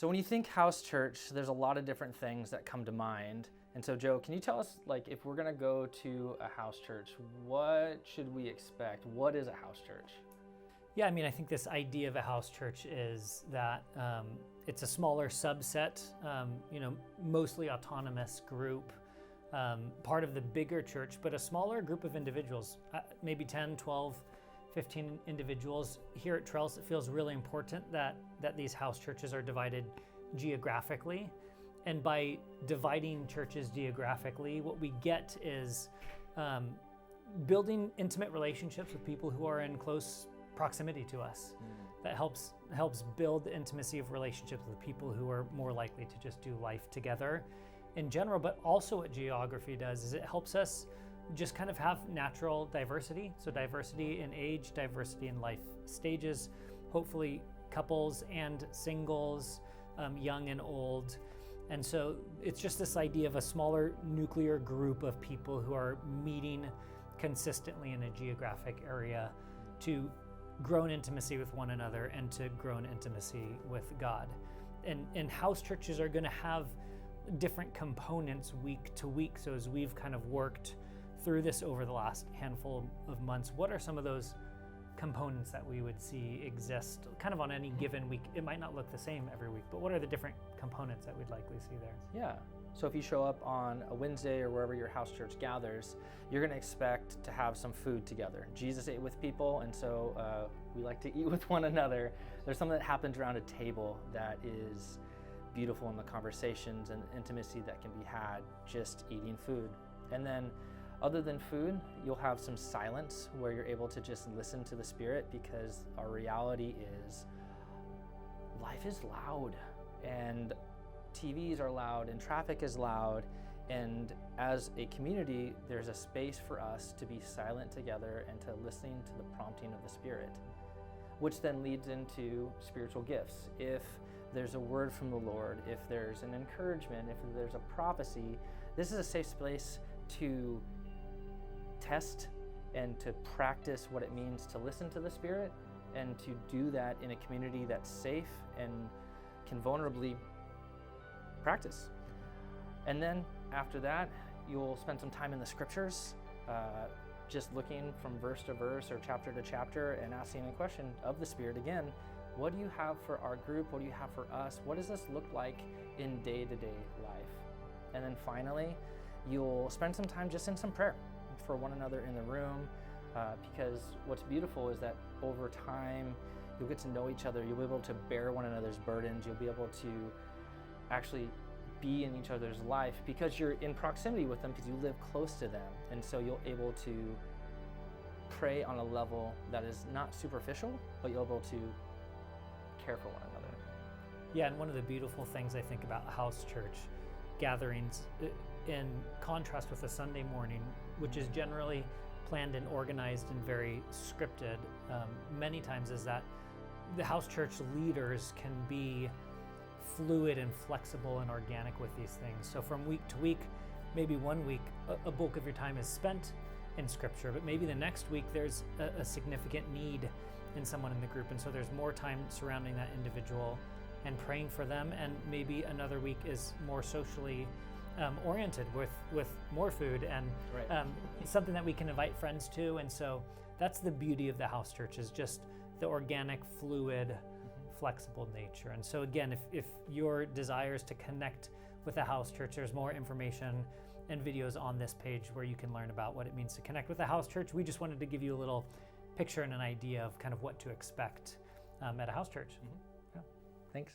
So when you think house church, there's a lot of different things that come to mind. And so Joe, can you tell us, like, if we're gonna go to a house church, what should we expect? What is a house church? Yeah, I mean, I think this idea of a house church is that it's a smaller subset, mostly autonomous group, part of the bigger church, but a smaller group of individuals, maybe 10, 12, 15 individuals. Here at Trails, it feels really important that these house churches are divided geographically. And by dividing churches geographically, what we get is building intimate relationships with people who are in close proximity to us. That helps build the intimacy of relationships with people who are more likely to just do life together in general. But also what geography does is it helps us just kind of have natural diversity. So diversity in age, diversity in life stages, hopefully couples and singles, young and old. And so it's just this idea of a smaller nuclear group of people who are meeting consistently in a geographic area to grow in intimacy with one another and to grow in intimacy with God. And house churches are going to have different components week to week. So as we've kind of worked through this over the last handful of months, what are some of those components that we would see exist kind of on any given week? It might not look the same every week, but what are the different components that we'd likely see there? Yeah. So if you show up on a Wednesday or wherever your house church gathers, you're going to expect to have some food together. Jesus ate with people, and so we like to eat with one another. There's something that happens around a table that is beautiful in the conversations and intimacy that can be had just eating food. And then other than food, you'll have some silence where you're able to just listen to the Spirit, because our reality is life is loud and TVs are loud and traffic is loud. And as a community, there's a space for us to be silent together and to listening to the prompting of the Spirit, which then leads into spiritual gifts. If there's a word from the Lord, if there's an encouragement, if there's a prophecy, this is a safe space to test and to practice what it means to listen to the Spirit, and to do that in a community that's safe and can vulnerably practice. And then after that, you'll spend some time in the scriptures, just looking from verse to verse or chapter to chapter and asking the question of the Spirit again, what do you have for our group? What do you have for us? What does this look like in day-to-day life? And then finally, you'll spend some time just in some prayer for one another in the room, because what's beautiful is that over time, you'll get to know each other. You'll be able to bear one another's burdens. You'll be able to actually be in each other's life because you're in proximity with them, because you live close to them. And so you're able to pray on a level that is not superficial, but you're able to care for one another. Yeah, and one of the beautiful things I think about house church gatherings, in contrast with a Sunday morning, which is generally planned and organized and very scripted, many times, is that the house church leaders can be fluid and flexible and organic with these things. So from week to week, maybe one week a bulk of your time is spent in scripture, but maybe the next week there's a significant need in someone in the group, and so there's more time surrounding that individual and praying for them. And maybe another week is more socially oriented with more food and something that we can invite friends to. And so that's the beauty of the house church, is just the organic, fluid, flexible nature. And so again, if your desire is to connect with the house church, there's more information and videos on this page where you can learn about what it means to connect with the house church. We just wanted to give you a little picture and an idea of kind of what to expect at a house church. Yeah. Thanks.